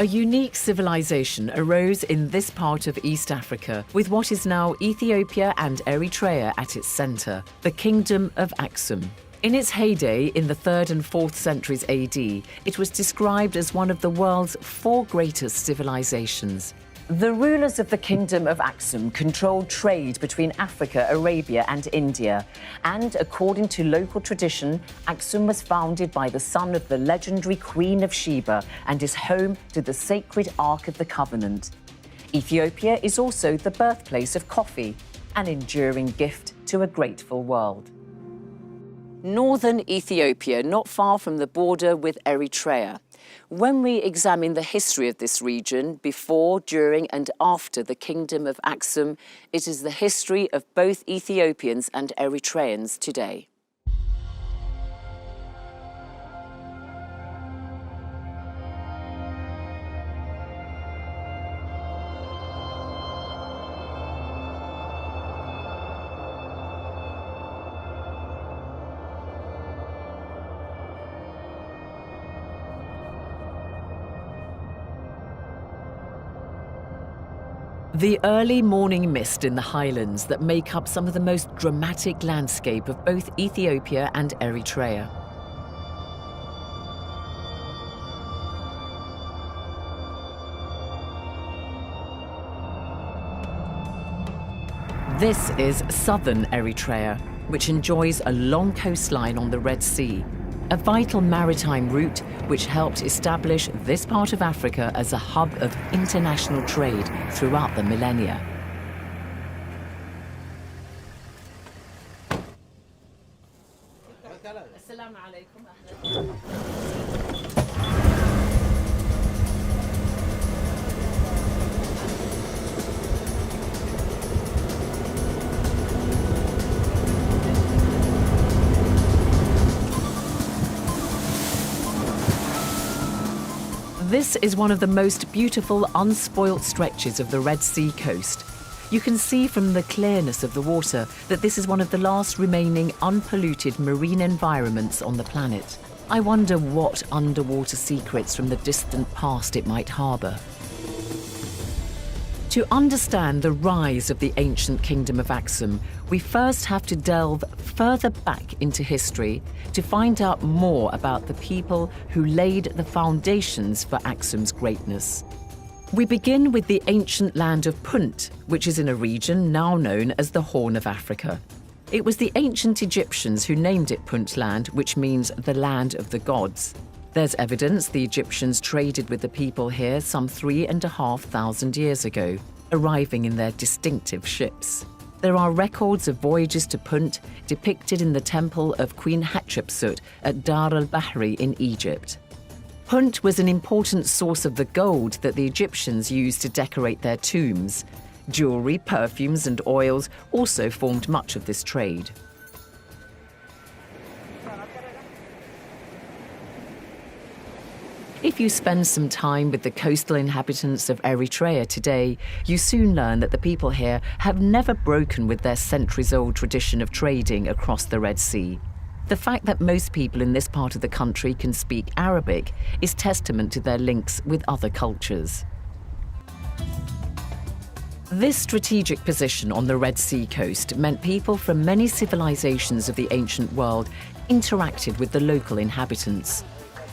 A unique civilization arose in this part of East Africa, with what is now Ethiopia and Eritrea at its center, the Kingdom of Aksum. In its heyday in the 3rd and 4th centuries AD, it was described as one of the world's 4 greatest civilizations. The rulers of the Kingdom of Aksum controlled trade between Africa, Arabia, and India. And according to local tradition, Aksum was founded by the son of the legendary Queen of Sheba and is home to the sacred Ark of the Covenant. Ethiopia is also the birthplace of coffee, an enduring gift to a grateful world. Northern Ethiopia, not far from the border with Eritrea. When we examine the history of this region before, during and after the Kingdom of Aksum, it is the history of both Ethiopians and Eritreans today. The early morning mist in the highlands that make up some of the most dramatic landscape of both Ethiopia and Eritrea. This is southern Eritrea, which enjoys a long coastline on the Red Sea, a vital maritime route which helped establish this part of Africa as a hub of international trade throughout the millennia. This is one of the most beautiful, unspoilt stretches of the Red Sea coast. You can see from the clearness of the water that this is one of the last remaining unpolluted marine environments on the planet. I wonder what underwater secrets from the distant past it might harbour. To understand the rise of the ancient Kingdom of Aksum, we first have to delve further back into history to find out more about the people who laid the foundations for Aksum's greatness. We begin with the ancient land of Punt, which is in a region now known as the Horn of Africa. It was the ancient Egyptians who named it Puntland, which means the land of the gods. There's evidence the Egyptians traded with the people here some 3,500 years ago, arriving in their distinctive ships. There are records of voyages to Punt depicted in the temple of Queen Hatshepsut at Dar al-Bahri in Egypt. Punt was an important source of the gold that the Egyptians used to decorate their tombs. Jewelry, perfumes, and oils also formed much of this trade. If you spend some time with the coastal inhabitants of Eritrea today, you soon learn that the people here have never broken with their centuries-old tradition of trading across the Red Sea. The fact that most people in this part of the country can speak Arabic is testament to their links with other cultures. This strategic position on the Red Sea coast meant people from many civilizations of the ancient world interacted with the local inhabitants.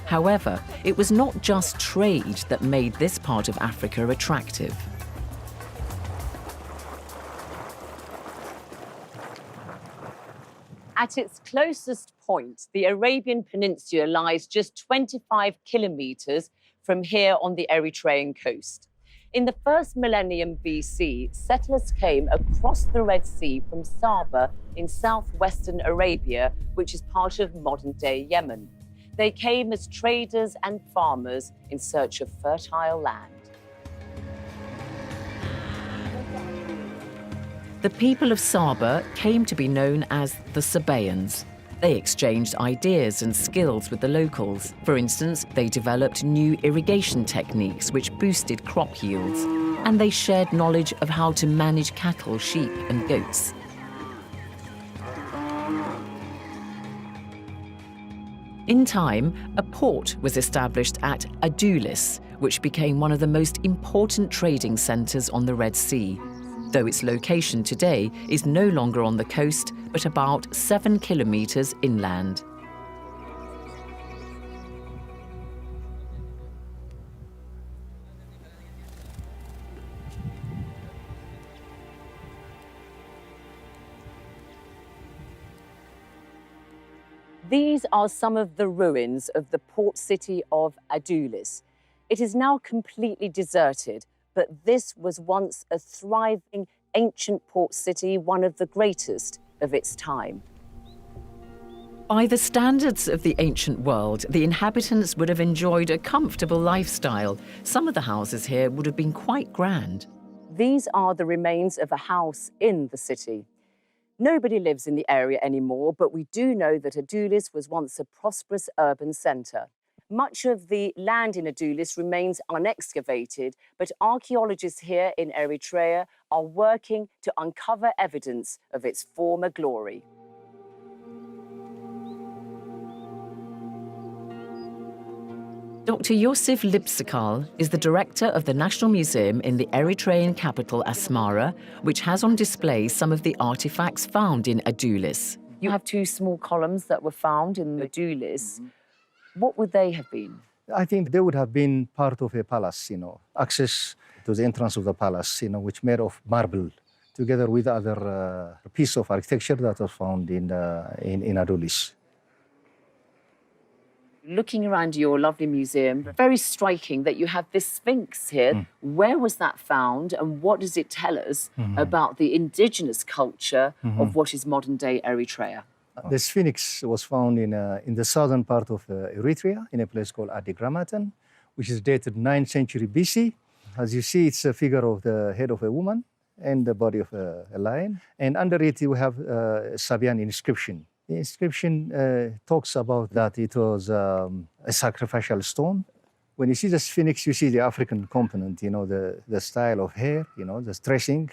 However, it was not just trade that made this part of Africa attractive. At its closest point, the Arabian Peninsula lies just 25 kilometers from here on the Eritrean coast. In the first millennium BC, settlers came across the Red Sea from Saba in southwestern Arabia, which is part of modern-day Yemen. They came as traders and farmers in search of fertile land. The people of Saba came to be known as the Sabaeans. They exchanged ideas and skills with the locals. For instance, they developed new irrigation techniques which boosted crop yields, and they shared knowledge of how to manage cattle, sheep, and goats. In time, a port was established at Adulis, which became one of the most important trading centres on the Red Sea, though its location today is no longer on the coast, but about 7 kilometres inland. These are some of the ruins of the port city of Adulis. It is now completely deserted, but this was once a thriving ancient port city, one of the greatest of its time. By the standards of the ancient world, the inhabitants would have enjoyed a comfortable lifestyle. Some of the houses here would have been quite grand. These are the remains of a house in the city. Nobody lives in the area anymore, but we do know that Adulis was once a prosperous urban centre. Much of the land in Adulis remains unexcavated, but archaeologists here in Eritrea are working to uncover evidence of its former glory. Dr. Yosef Lipsikal is the director of the National Museum in the Eritrean capital Asmara, which has on display some of the artifacts found in Adulis. You have two small columns that were found in Adulis. What would they have been? I think they would have been part of a palace, access to the entrance of the palace, which made of marble, together with other piece of architecture that was found in Adulis. Looking around your lovely museum, very striking that you have this Sphinx here. Where was that found, and what does it tell us about the indigenous culture of what is modern-day Eritrea? The Sphinx was found in the southern part of Eritrea, in a place called Adigramatan, which is dated 9th century BC. As you see, it's a figure of the head of a woman and the body of a lion. And under it, you have a Sabian inscription. The inscription talks about that it was a sacrificial stone. When you see the Sphinx, you see the African component, the style of hair, the dressing.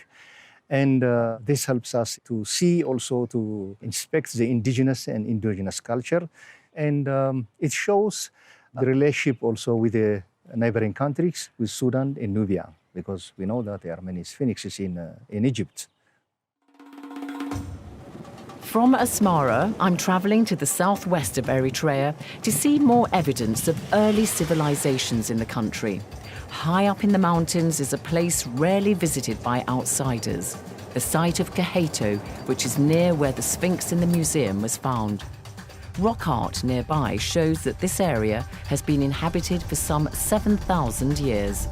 And this helps us to see, also to inspect the indigenous and endogenous culture. And it shows the relationship also with the neighboring countries, with Sudan and Nubia, because we know that there are many sphinxes in Egypt. From Asmara, I'm travelling to the southwest of Eritrea to see more evidence of early civilizations in the country. High up in the mountains is a place rarely visited by outsiders, the site of Kaheto, which is near where the Sphinx in the museum was found. Rock art nearby shows that this area has been inhabited for some 7,000 years.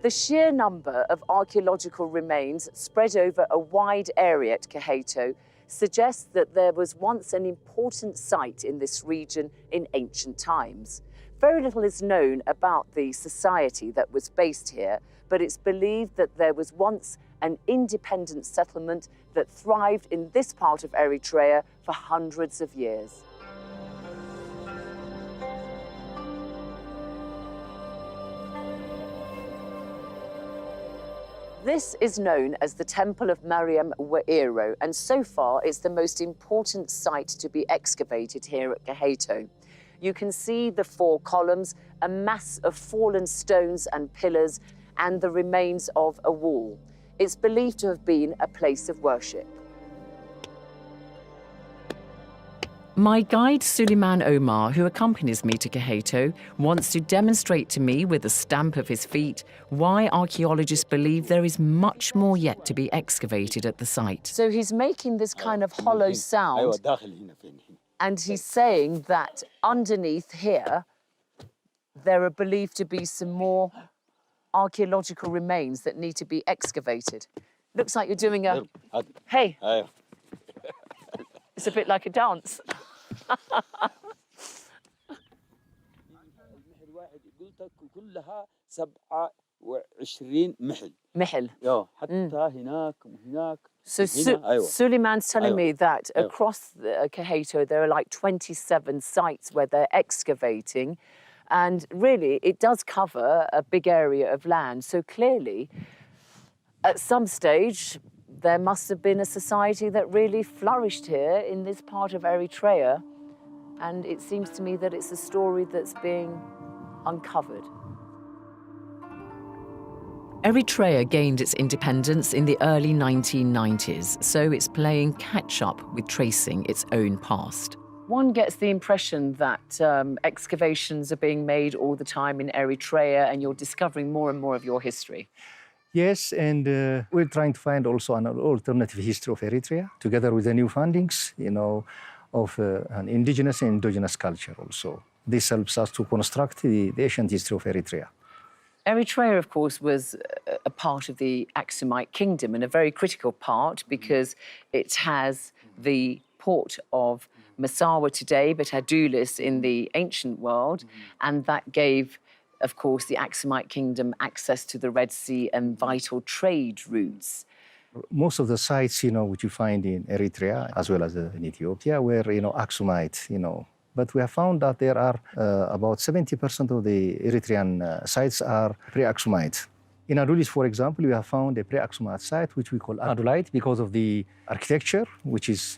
The sheer number of archaeological remains spread over a wide area at Kaheto suggests that there was once an important site in this region in ancient times. Very little is known about the society that was based here, but it's believed that there was once an independent settlement that thrived in this part of Eritrea for hundreds of years. This is known as the Temple of Mariam Wa'iro, and so far it's the most important site to be excavated here at Kaheto. You can see the four columns, a mass of fallen stones and pillars, and the remains of a wall. It's believed to have been a place of worship. My guide Suleiman Omar, who accompanies me to Kaheto, wants to demonstrate to me with the stamp of his feet why archaeologists believe there is much more yet to be excavated at the site. So he's making this kind of hollow sound, and he's saying that underneath here there are believed to be some more archaeological remains that need to be excavated. Looks like you're doing a... Hey! It's a bit like a dance. محل. حتى هناك وهناك. So Suleiman's telling me that across Kaheto there are like 27 sites where they're excavating, and really it does cover a big area of land. So clearly, at some stage, there must have been a society that really flourished here in this part of Eritrea, and it seems to me that it's a story that's being uncovered. Eritrea gained its independence in the early 1990s, so it's playing catch-up with tracing its own past. One gets the impression that excavations are being made all the time in Eritrea, and you're discovering more and more of your history. Yes, and we're trying to find also an alternative history of Eritrea, together with the new findings, of an indigenous and endogenous culture also. This helps us to construct the ancient history of Eritrea. Eritrea, of course, was a part of the Aksumite kingdom, and a very critical part because it has the port of Massawa today, but Adulis in the ancient world, and that gave, of course, the Aksumite kingdom access to the Red Sea and vital trade routes. Most of the sites, which you find in Eritrea, as well as in Ethiopia, were, Aksumite, But we have found that there are about 70% of the Eritrean sites are pre-Aksumite. In Adulis, for example, we have found a pre-Aksumite site, which we call Adulite, because of the architecture, which is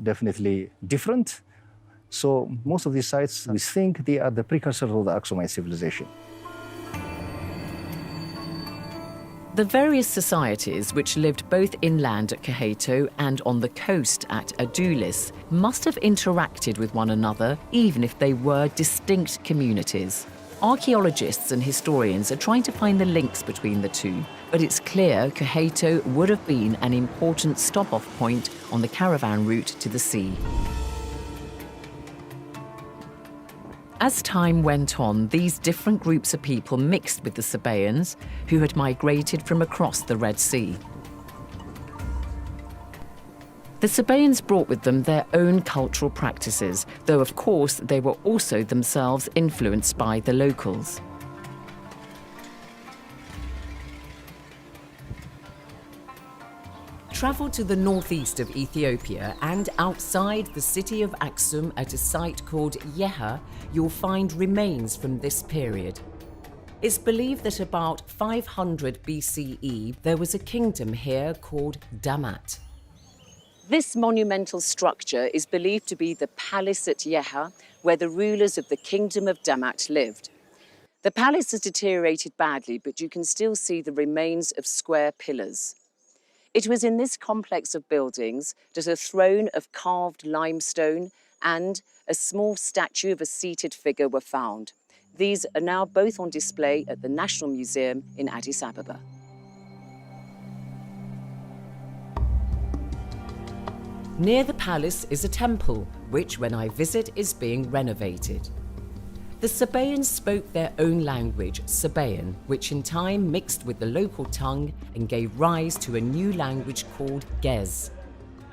definitely different. So most of these sites, we think they are the precursors of the Aksumite civilization. The various societies which lived both inland at Kaheto and on the coast at Adulis must have interacted with one another, even if they were distinct communities. Archaeologists and historians are trying to find the links between the two, but it's clear Kaheto would have been an important stop-off point on the caravan route to the sea. As time went on, these different groups of people mixed with the Sabaeans, who had migrated from across the Red Sea. The Sabaeans brought with them their own cultural practices, though of course they were also themselves influenced by the locals. Travel to the northeast of Ethiopia and outside the city of Aksum at a site called Yeha, you'll find remains from this period. It's believed that about 500 BCE there was a kingdom here called Damat. This monumental structure is believed to be the palace at Yeha, where the rulers of the kingdom of Damat lived. The palace has deteriorated badly, but you can still see the remains of square pillars. It was in this complex of buildings that a throne of carved limestone and a small statue of a seated figure were found. These are now both on display at the National Museum in Addis Ababa. Near the palace is a temple, which when I visit is being renovated. The Sabaeans spoke their own language, Sabaean, which in time mixed with the local tongue and gave rise to a new language called Gez.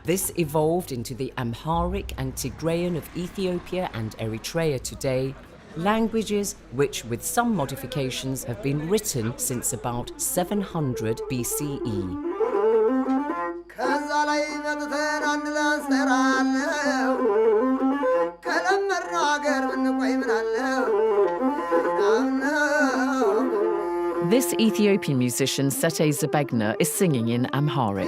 This evolved into the Amharic and Tigrayan of Ethiopia and Eritrea today, languages which, with some modifications, have been written since about 700 BCE. This Ethiopian musician, Sete Zabegna, is singing in Amharic.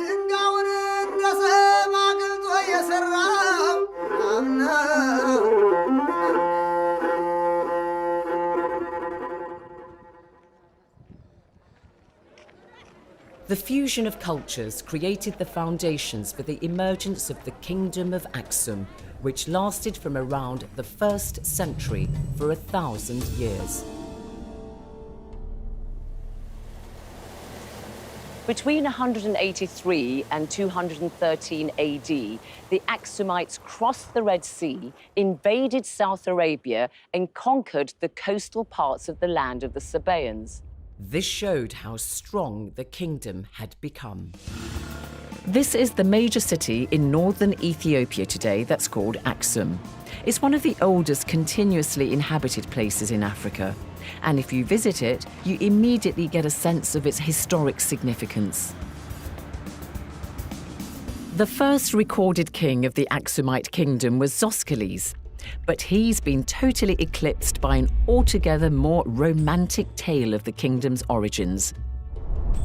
The fusion of cultures created the foundations for the emergence of the Kingdom of Aksum, which lasted from around the 1st century for 1,000 years. Between 183 and 213 AD, the Aksumites crossed the Red Sea, invaded South Arabia, and conquered the coastal parts of the land of the Sabaeans. This showed how strong the kingdom had become. This is the major city in northern Ethiopia today that's called Aksum. It's one of the oldest continuously inhabited places in Africa. And if you visit it, you immediately get a sense of its historic significance. The first recorded king of the Aksumite kingdom was Zoskiles, but he's been totally eclipsed by an altogether more romantic tale of the kingdom's origins.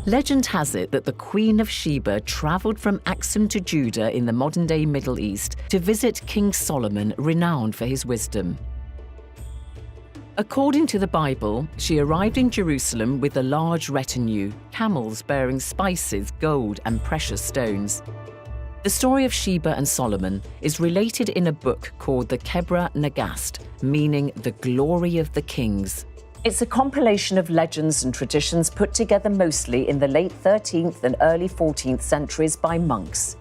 Legend has it that the Queen of Sheba travelled from Aksum to Judah in the modern-day Middle East to visit King Solomon, renowned for his wisdom. According to the Bible, she arrived in Jerusalem with a large retinue, camels bearing spices, gold, and precious stones. The story of Sheba and Solomon is related in a book called the Kebra Nagast, meaning the glory of the kings. It's a compilation of legends and traditions put together mostly in the late 13th and early 14th centuries by monks.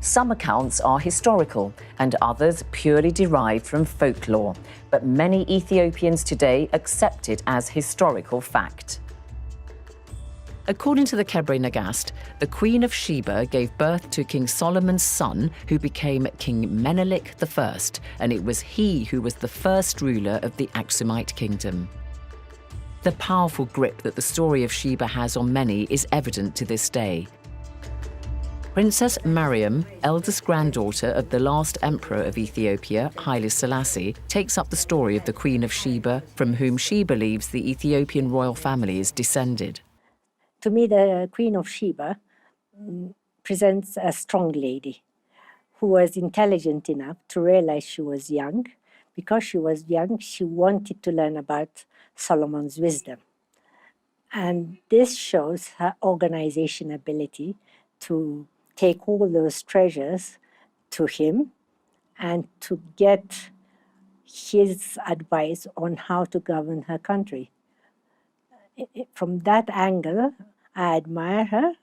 Some accounts are historical and others purely derived from folklore, but many Ethiopians today accept it as historical fact. According to the Kebra Nagast, the Queen of Sheba gave birth to King Solomon's son, who became King Menelik I, and it was he who was the first ruler of the Aksumite kingdom. The powerful grip that the story of Sheba has on many is evident to this day. Princess Mariam, eldest granddaughter of the last emperor of Ethiopia, Haile Selassie, takes up the story of the Queen of Sheba, from whom she believes the Ethiopian royal family is descended. To me, the Queen of Sheba presents a strong lady who was intelligent enough to realize she was young. Because she was young, she wanted to learn about Solomon's wisdom. And this shows her organization ability to take all those treasures to him and to get his advice on how to govern her country. From that angle, I admire her.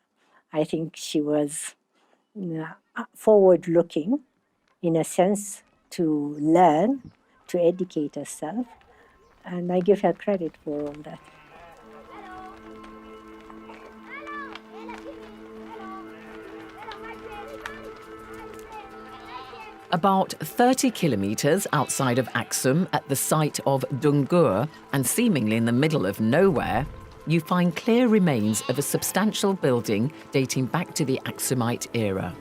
I think she was forward-looking, in a sense, to learn, to educate herself, and I give her credit for all that. About 30 kilometers outside of Aksum, at the site of Dungur, and seemingly in the middle of nowhere, you find clear remains of a substantial building dating back to the Aksumite era.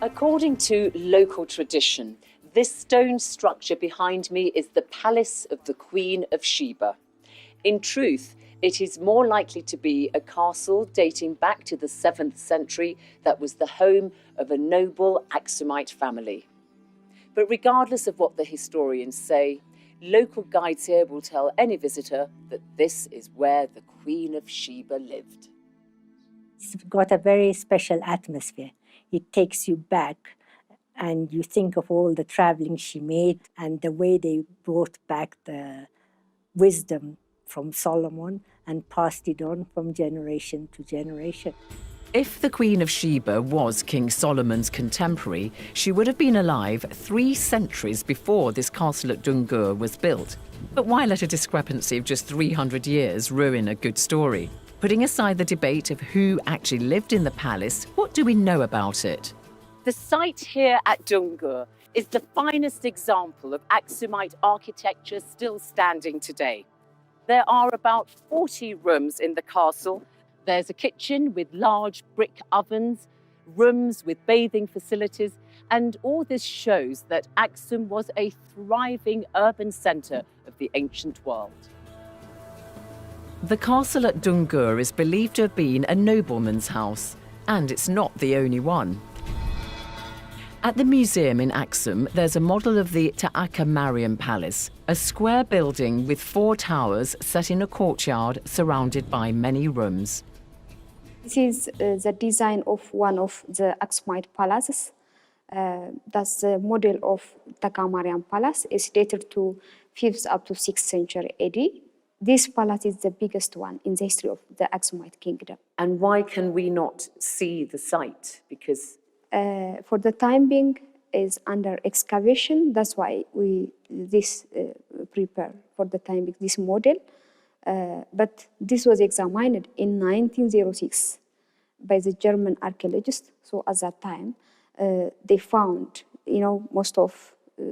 According to local tradition, this stone structure behind me is the palace of the Queen of Sheba. In truth, it is more likely to be a castle dating back to the 7th century that was the home of a noble Aksumite family. But regardless of what the historians say, local guides here will tell any visitor that this is where the Queen of Sheba lived. It's got a very special atmosphere. It takes you back and you think of all the traveling she made and the way they brought back the wisdom from Solomon and passed it on from generation to generation. If the Queen of Sheba was King Solomon's contemporary, she would have been alive 3 centuries before this castle at Dungur was built. But why let a discrepancy of just 300 years ruin a good story? Putting aside the debate of who actually lived in the palace, what do we know about it? The site here at Dungur is the finest example of Aksumite architecture still standing today. There are about 40 rooms in the castle. There's a kitchen with large brick ovens, rooms with bathing facilities, and all this shows that Aksum was a thriving urban centre of the ancient world. The castle at Dungur is believed to have been a nobleman's house, and it's not the only one. At the museum in Aksum, there's a model of the Ta'aka Mariam Palace, a square building with 4 towers set in a courtyard surrounded by many rooms. This is the design of one of the Aksumite palaces. That's the model of Ta'aka Mariam Palace. It's dated to 5th up to 6th century AD. This palace is the biggest one in the history of the Aksumite kingdom. And why can we not see the site? Because for the time being, is under excavation. That's why we prepare for the time this model. But this was examined in 1906 by the German archaeologists. So at that time, they found, most of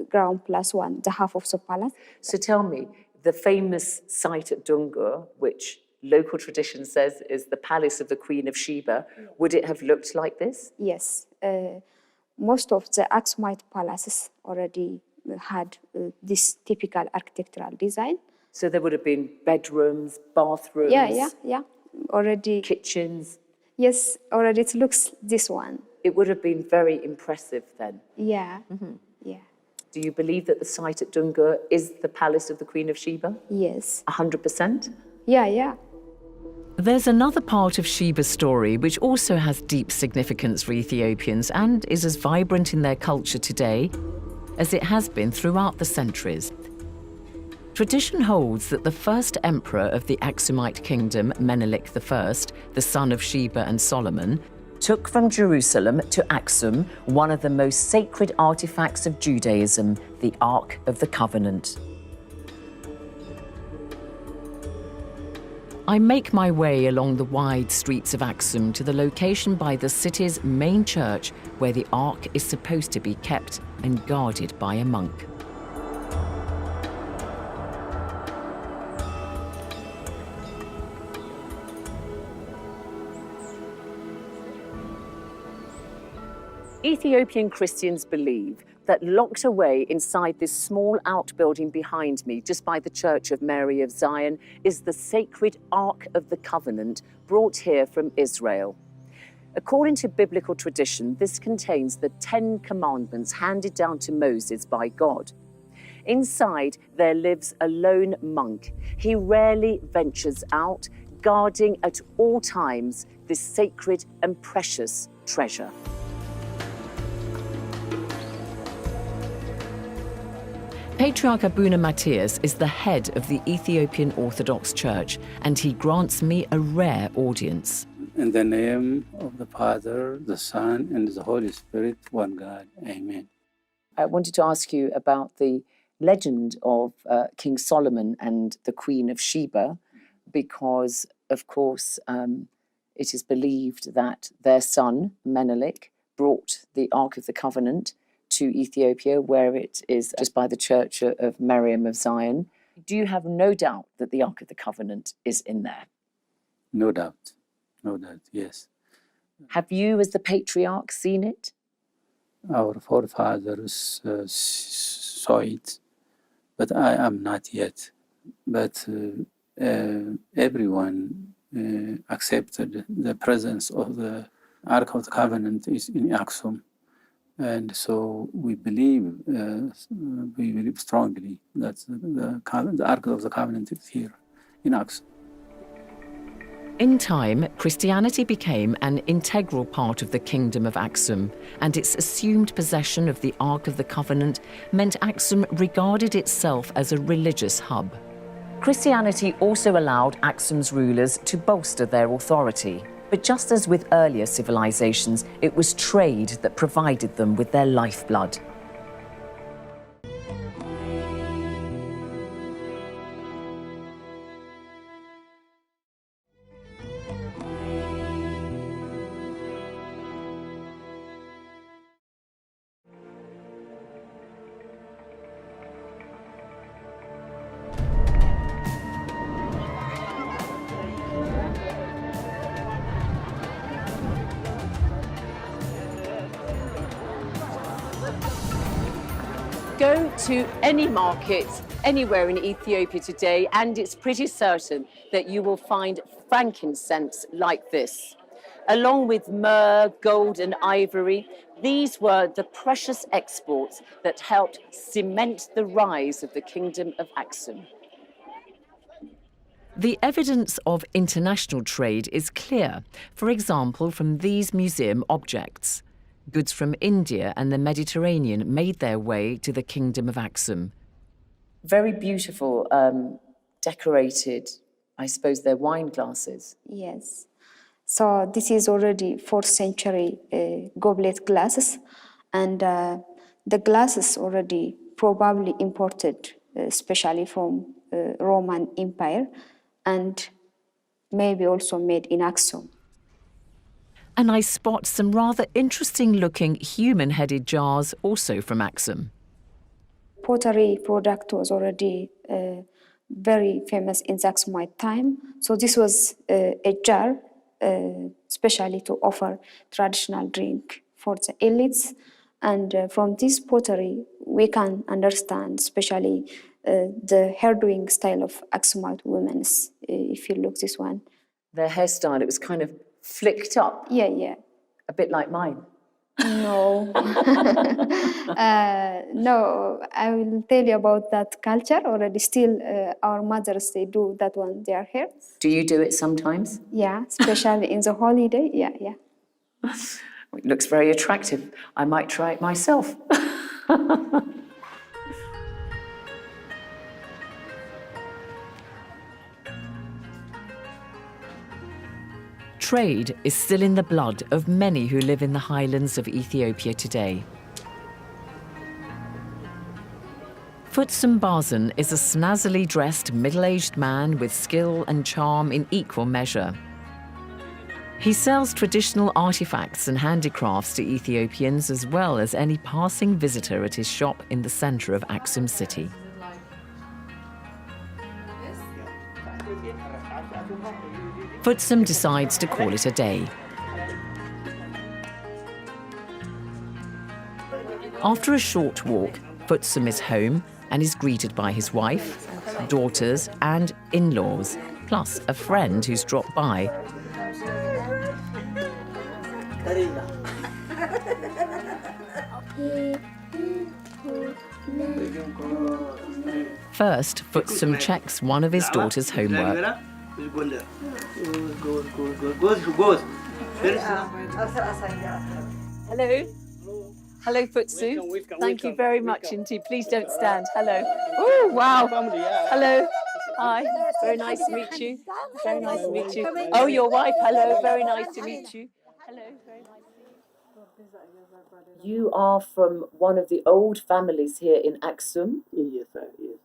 ground plus one, the half of the palace. So tell me, the famous site at Dungur, which local tradition says is the palace of the Queen of Sheba, would it have looked like this? Yes. Most of the Aksumite palaces already had this typical architectural design. So there would have been bedrooms, bathrooms, Yeah. Already. kitchens. Yes, already it looks this one. It would have been very impressive then. Yeah. Yeah. Do you believe that the site at Dungur is the palace of the Queen of Sheba? Yes. 100%? Yeah. There's another part of Sheba's story which also has deep significance for Ethiopians and is as vibrant in their culture today as it has been throughout the centuries. Tradition holds that the first emperor of the Aksumite kingdom, Menelik I, the son of Sheba and Solomon, took from Jerusalem to Aksum one of the most sacred artifacts of Judaism, the Ark of the Covenant. I make my way along the wide streets of Aksum to the location by the city's main church where the Ark is supposed to be kept and guarded by a monk. Ethiopian Christians believe that locked away inside this small outbuilding behind me, just by the Church of Mary of Zion, is the sacred Ark of the Covenant brought here from Israel. According to biblical tradition, this contains the 10 commandments handed down to Moses by God. Inside, there lives a lone monk. He rarely ventures out, guarding at all times this sacred and precious treasure. Patriarch Abuna Matthias is the head of the Ethiopian Orthodox Church, and he grants me a rare audience. In the name of the Father, the Son, and the Holy Spirit, one God. Amen. I wanted to ask you about the legend of King Solomon and the Queen of Sheba, because, of course, it is believed that their son, Menelik, brought the Ark of the Covenant to Ethiopia, where it is just by the Church of Miriam of Zion. Do you have no doubt that the Ark of the Covenant is in there? No doubt, yes. Have you, as the patriarch, seen it? Our forefathers saw it, but I am not yet. But everyone accepted the presence of the Ark of the Covenant is in Aksum. And so we believe strongly that the Ark of the Covenant is here in Aksum. In time, Christianity became an integral part of the Kingdom of Aksum, and its assumed possession of the Ark of the Covenant meant Aksum regarded itself as a religious hub. Christianity also allowed Aksum's rulers to bolster their authority. But just as with earlier civilizations, it was trade that provided them with their lifeblood. Go to any market anywhere in Ethiopia today, and it's pretty certain that you will find frankincense like this. Along with myrrh, gold, and ivory, these were the precious exports that helped cement the rise of the Kingdom of Aksum. The evidence of international trade is clear, for example, from these museum objects. Goods from India and the Mediterranean made their way to the Kingdom of Aksum. Very beautiful, decorated, I suppose they're wine glasses. Yes. So this is already 4th century goblet glasses. And The glass is already probably imported, especially from Roman Empire, and maybe also made in Aksum. And I spot some rather interesting-looking human-headed jars also from Aksum. Pottery product was already very famous in Aksumite time. So this was a jar, especially to offer traditional drink for the elites. And from this pottery, we can understand, especially the hairdoing style of Aksumite women. If you look this one. Their hairstyle, it was kind of flicked up, Yeah. a bit like mine. No. No, I will tell you about that culture already. Still, our mothers, they do that one, their hair. Do you do it sometimes? Yeah, especially in the holiday. Yeah. It looks very attractive. I might try it myself. Trade is still in the blood of many who live in the highlands of Ethiopia today. Futsum Barzan is a snazzily dressed middle-aged man with skill and charm in equal measure. He sells traditional artifacts and handicrafts to Ethiopians as well as any passing visitor at his shop in the center of Aksum city. Futsum decides to call it a day. After a short walk, Futsum is home and is greeted by his wife, daughters and in-laws, plus a friend who's dropped by. First, Futsum checks one of his daughter's homework. Hello. Hello, Futsu. Thank you very much indeed. Please don't stand. Hello. Oh, wow. Hello. Hi. Very nice to meet you. Very nice to meet you. Oh, your wife. Hello. Very nice to meet you. Hello. Very nice to meet you. You are from one of the old families here in Aksum. Yes, sir. Yes.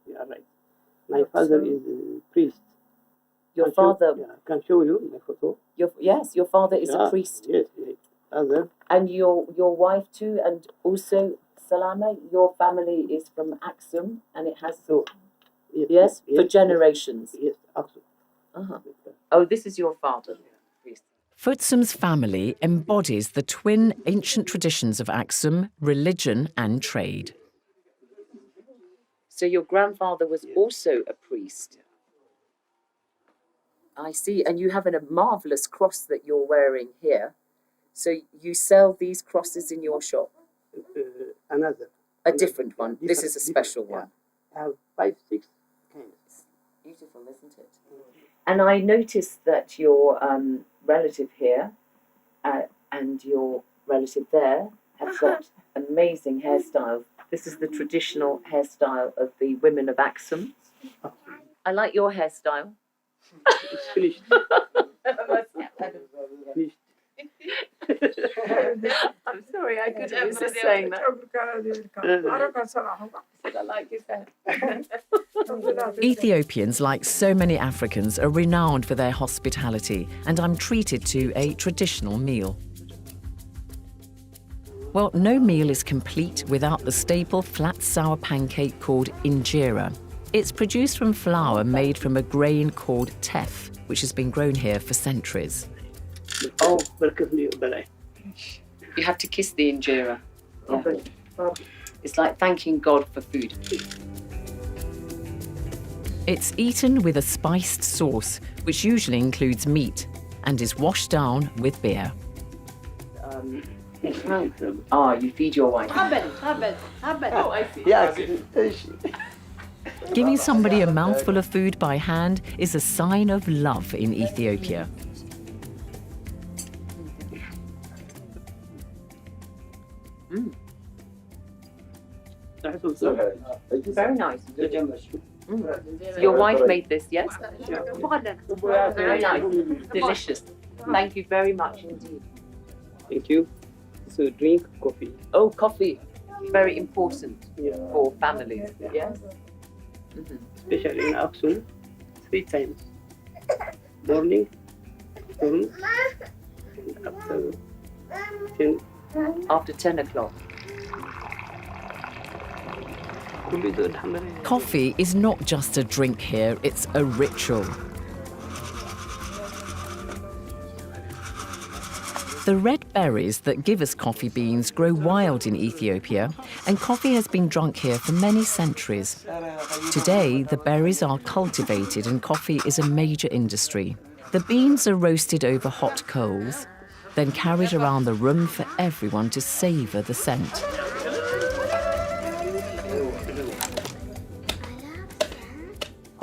You are right. My father is a priest. Your father? I can show you my photo. Yes, your father is a priest. Yes, father. And your wife too, and also Salama, your family is from Aksum, and it has yes, for generations. Yes, Aksum. Oh, this is your father. Futsum's family embodies the twin ancient traditions of Aksum, religion and trade. So your grandfather was also a priest. I see, and you have a marvellous cross that you're wearing here. So you sell these crosses in your shop? A different one. This is a special one. I have 5, 6 kinds. Beautiful, isn't it? And I noticed that your relative here and your relative there have got amazing hairstyles. This is the traditional hairstyle of the women of Aksum. I like your hairstyle. It's finished. Finished. I'm sorry, I couldn't resist saying that. I like his hair. Ethiopians, like so many Africans, are renowned for their hospitality, and I'm treated to a traditional meal. Well, no meal is complete without the staple flat sour pancake called injera. It's produced from flour made from a grain called teff, which has been grown here for centuries. Oh, you have to kiss the injera. Yeah. It's like thanking God for food. It's eaten with a spiced sauce, which usually includes meat, and is washed down with beer. You feed your wife. Oh, I see. Yes. Giving somebody a mouthful of food by hand is a sign of love in Ethiopia. Very nice. Your wife made this, yes? Very nice. Delicious. Thank you very much indeed. Thank you. So drink coffee. Oh, coffee. Very important Yeah. for families. Yeah. Yes. Especially in Aksum, 3 times. Morning, afternoon, and after 10. After 10 o'clock. Coffee is not just a drink here, it's a ritual. The red berries that give us coffee beans grow wild in Ethiopia, and coffee has been drunk here for many centuries. Today, the berries are cultivated and coffee is a major industry. The beans are roasted over hot coals, then carried around the room for everyone to savour the scent.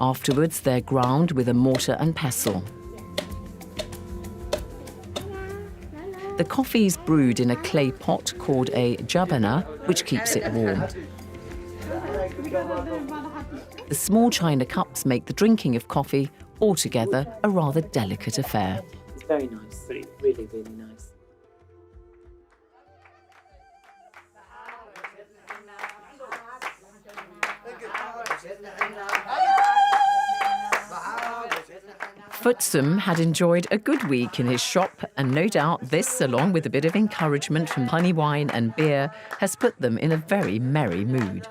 Afterwards, they're ground with a mortar and pestle. The coffee is brewed in a clay pot called a jabana, which keeps it warm. The small china cups make the drinking of coffee altogether a rather delicate affair. It's very nice. Really, really nice. Futsum had enjoyed a good week in his shop, and no doubt this, along with a bit of encouragement from honey wine and beer, has put them in a very merry mood.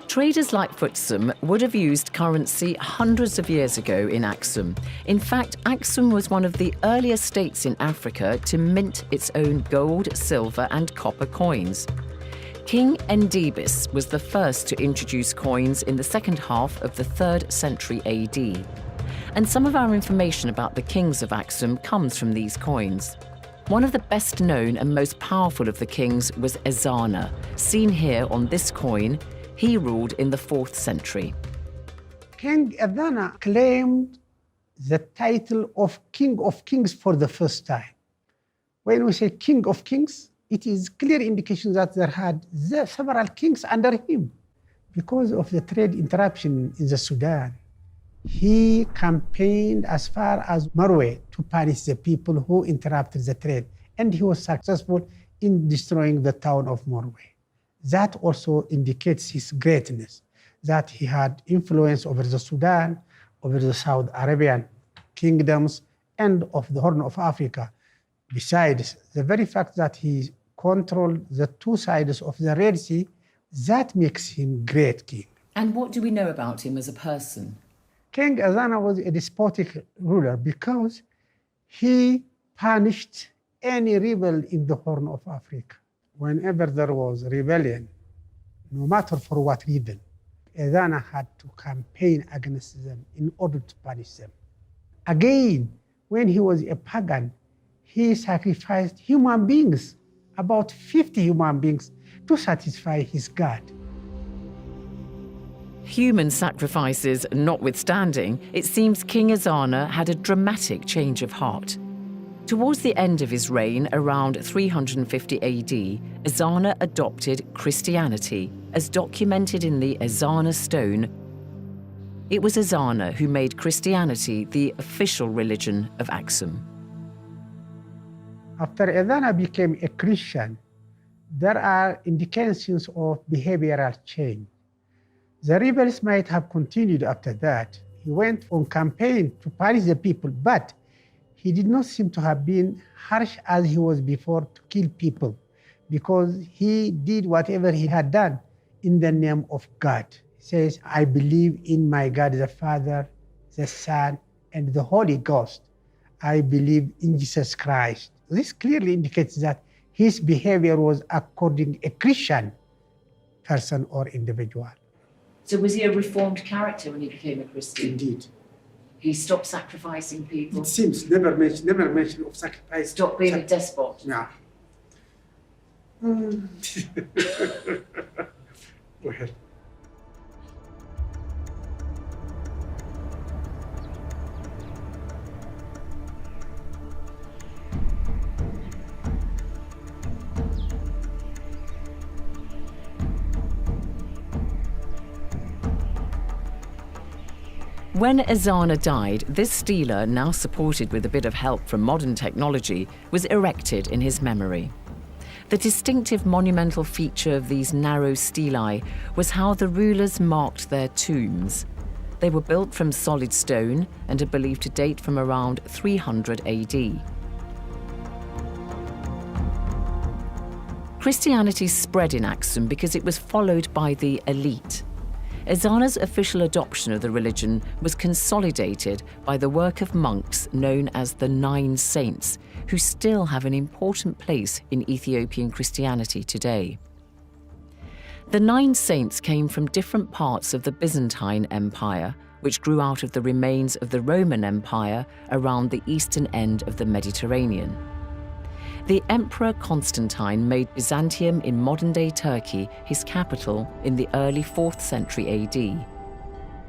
Traders like Futsum would have used currency hundreds of years ago in Aksum. In fact, Aksum was one of the earliest states in Africa to mint its own gold, silver and copper coins. King Endibis was the first to introduce coins in the second half of the 3rd century AD. And some of our information about the kings of Aksum comes from these coins. One of the best known and most powerful of the kings was Ezana, seen here on this coin. He ruled in the 4th century. King Adana claimed the title of King of Kings for the first time. When we say King of Kings, it is clear indication that there had several kings under him. Because of the trade interruption in the Sudan, he campaigned as far as Marwe to punish the people who interrupted the trade, and he was successful in destroying the town of Marwe. That also indicates his greatness, that he had influence over the Sudan, over the South Arabian kingdoms, and of the Horn of Africa. Besides, the very fact that he controlled the 2 sides of the Red Sea, that makes him great king. And what do we know about him as a person? King Azana was a despotic ruler because he punished any rebel in the Horn of Africa. Whenever there was rebellion, no matter for what reason, Azana had to campaign against them in order to punish them. Again, when he was a pagan, he sacrificed human beings, about 50 human beings, to satisfy his god. Human sacrifices notwithstanding, it seems King Ezana had a dramatic change of heart. Towards the end of his reign, around 350 AD, Ezana adopted Christianity, as documented in the Ezana stone. It was Ezana who made Christianity the official religion of Aksum. After Ezana became a Christian, there are indications of behavioral change. The rebels might have continued after that. He went on campaign to punish the people, but he did not seem to have been harsh as he was before to kill people, because he did whatever he had done in the name of God. He says, I believe in my God, the Father, the Son, and the Holy Ghost. I believe in Jesus Christ. This clearly indicates that his behavior was according to a Christian person or individual. So was he a reformed character when he became a Christian? Indeed. He stopped sacrificing people? It seems never mention of sacrifice. Stopped being a despot? Yeah. Go ahead. When Ezana died, this stela, now supported with a bit of help from modern technology, was erected in his memory. The distinctive monumental feature of these narrow stelae was how the rulers marked their tombs. They were built from solid stone and are believed to date from around 300 AD. Christianity spread in Aksum because it was followed by the elite. Ezana's official adoption of the religion was consolidated by the work of monks known as the Nine Saints, who still have an important place in Ethiopian Christianity today. The Nine Saints came from different parts of the Byzantine Empire, which grew out of the remains of the Roman Empire around the eastern end of the Mediterranean. The Emperor Constantine made Byzantium in modern-day Turkey his capital in the early 4th century AD.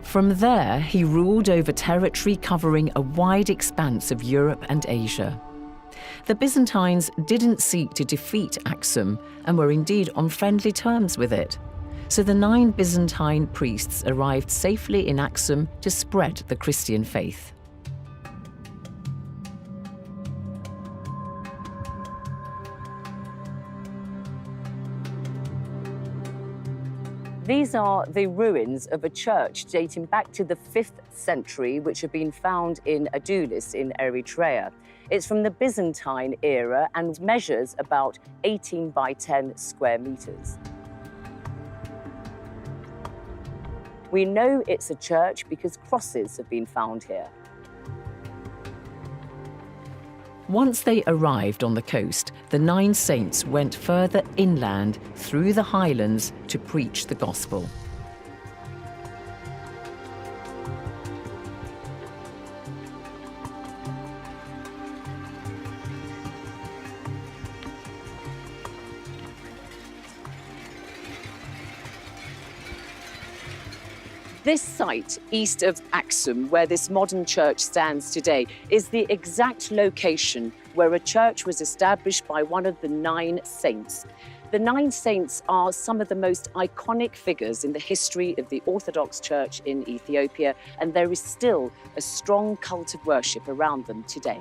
From there, he ruled over territory covering a wide expanse of Europe and Asia. The Byzantines didn't seek to defeat Aksum and were indeed on friendly terms with it. So the 9 Byzantine priests arrived safely in Aksum to spread the Christian faith. These are the ruins of a church dating back to the 5th century, which have been found in Adulis in Eritrea. It's from the Byzantine era and measures about 18 by 10 square meters. We know it's a church because crosses have been found here. Once they arrived on the coast, the 9 saints went further inland through the highlands to preach the gospel. This site, east of Aksum, where this modern church stands today, is the exact location where a church was established by one of the 9 saints. The 9 saints are some of the most iconic figures in the history of the Orthodox Church in Ethiopia, and there is still a strong cult of worship around them today.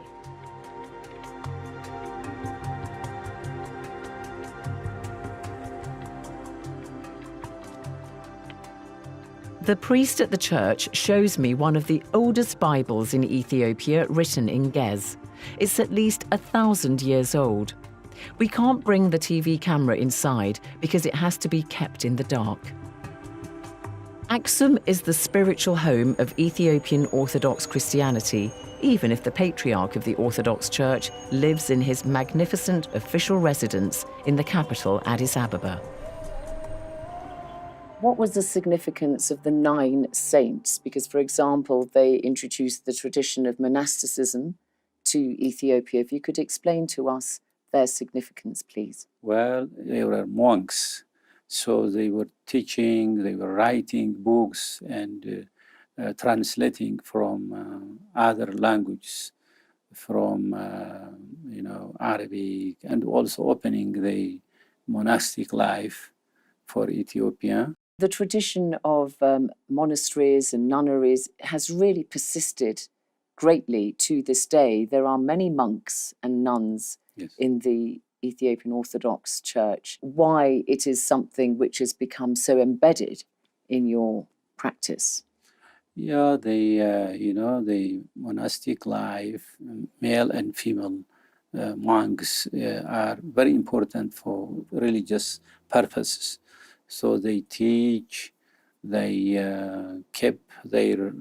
The priest at the church shows me one of the oldest Bibles in Ethiopia written in Ge'ez. It's at least 1,000 years old. We can't bring the TV camera inside because it has to be kept in the dark. Aksum is the spiritual home of Ethiopian Orthodox Christianity, even if the patriarch of the Orthodox Church lives in his magnificent official residence in the capital, Addis Ababa. What was the significance of the 9 saints? Because, for example, they introduced the tradition of monasticism to Ethiopia. If you could explain to us their significance, please. Well, they were monks, so they were teaching, they were writing books and translating from other languages, from Arabic, and also opening the monastic life for Ethiopia. The tradition of monasteries and nunneries has really persisted greatly to this day. There are many monks and nuns in the Ethiopian Orthodox Church. Why it is something which has become so embedded in your practice? Yeah, the monastic life, male and female monks are very important for religious purposes. So they teach, they keep their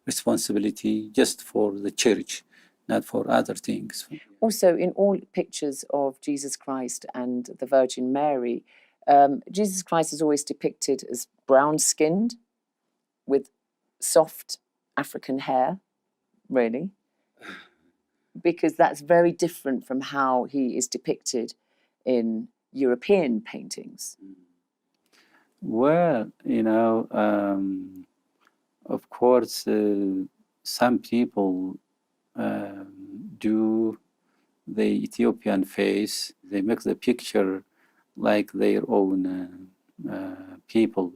responsibility just for the church, not for other things. Also, in all pictures of Jesus Christ and the Virgin Mary, Jesus Christ is always depicted as brown-skinned with soft African hair, really, because that's very different from how he is depicted in European paintings. Well, of course, some people do the Ethiopian face. They make the picture like their own people.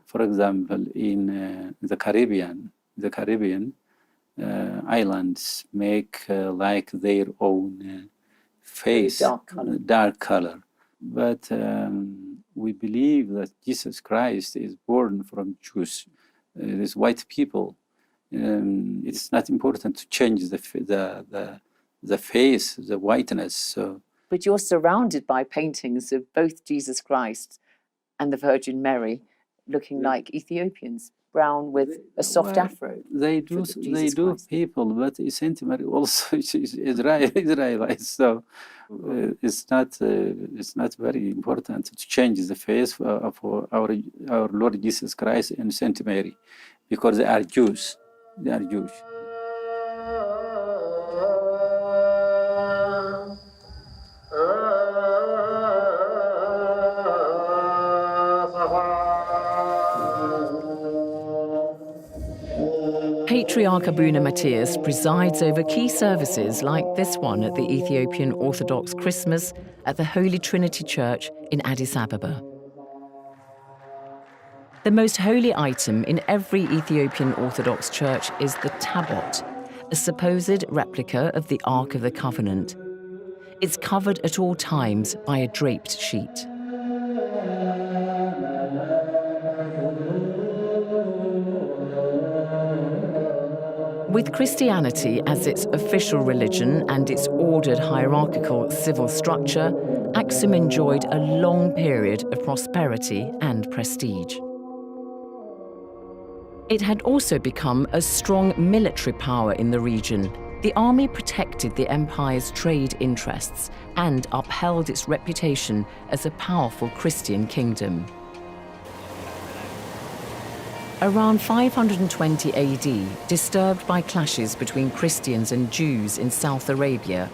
For example, in the Caribbean, the Caribbean islands make like their own face, dark color. But we believe that Jesus Christ is born from Jews, these white people. It's not important to change the face, the whiteness. So. But you're surrounded by paintings of both Jesus Christ and the Virgin Mary looking like Ethiopians, brown with a soft afro. They do people, but Saint Mary also is Israelite, so it's not very important to change the face of our Lord Jesus Christ and Saint Mary, because they are Jews. They are Jewish. Patriarch Abuna Matthias presides over key services like this one at the Ethiopian Orthodox Christmas at the Holy Trinity Church in Addis Ababa. The most holy item in every Ethiopian Orthodox church is the tabot, a supposed replica of the Ark of the Covenant. It's covered at all times by a draped sheet. With Christianity as its official religion and its ordered hierarchical civil structure, Aksum enjoyed a long period of prosperity and prestige. It had also become a strong military power in the region. The army protected the empire's trade interests and upheld its reputation as a powerful Christian kingdom. Around 520 AD, disturbed by clashes between Christians and Jews in South Arabia,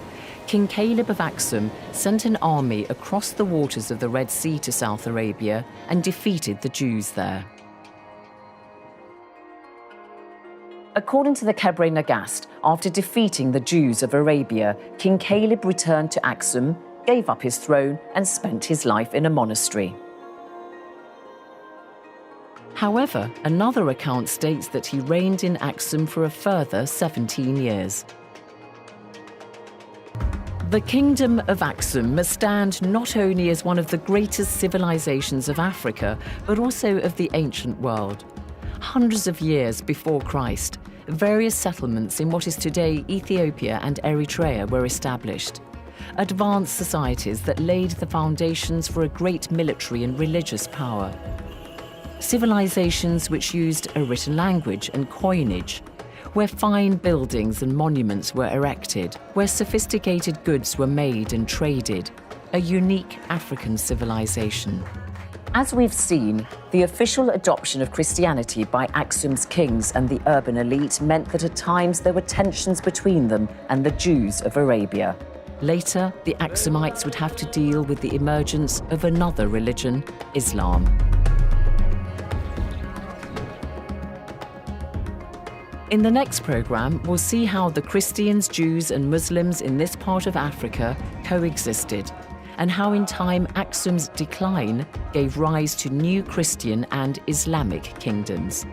King Caleb of Aksum sent an army across the waters of the Red Sea to South Arabia and defeated the Jews there. According to the Kebre Nagast, after defeating the Jews of Arabia, King Caleb returned to Aksum, gave up his throne, and spent his life in a monastery. However, another account states that he reigned in Aksum for a further 17 years. The Kingdom of Aksum must stand not only as one of the greatest civilizations of Africa, but also of the ancient world. Hundreds of years before Christ, various settlements in what is today Ethiopia and Eritrea were established. Advanced societies that laid the foundations for a great military and religious power. Civilizations which used a written language and coinage, where fine buildings and monuments were erected, where sophisticated goods were made and traded, a unique African civilization. As we've seen, the official adoption of Christianity by Aksum's kings and the urban elite meant that at times there were tensions between them and the Jews of Arabia. Later, the Aksumites would have to deal with the emergence of another religion, Islam. In the next program, we'll see how the Christians, Jews, and Muslims in this part of Africa coexisted, and how in time Aksum's decline gave rise to new Christian and Islamic kingdoms.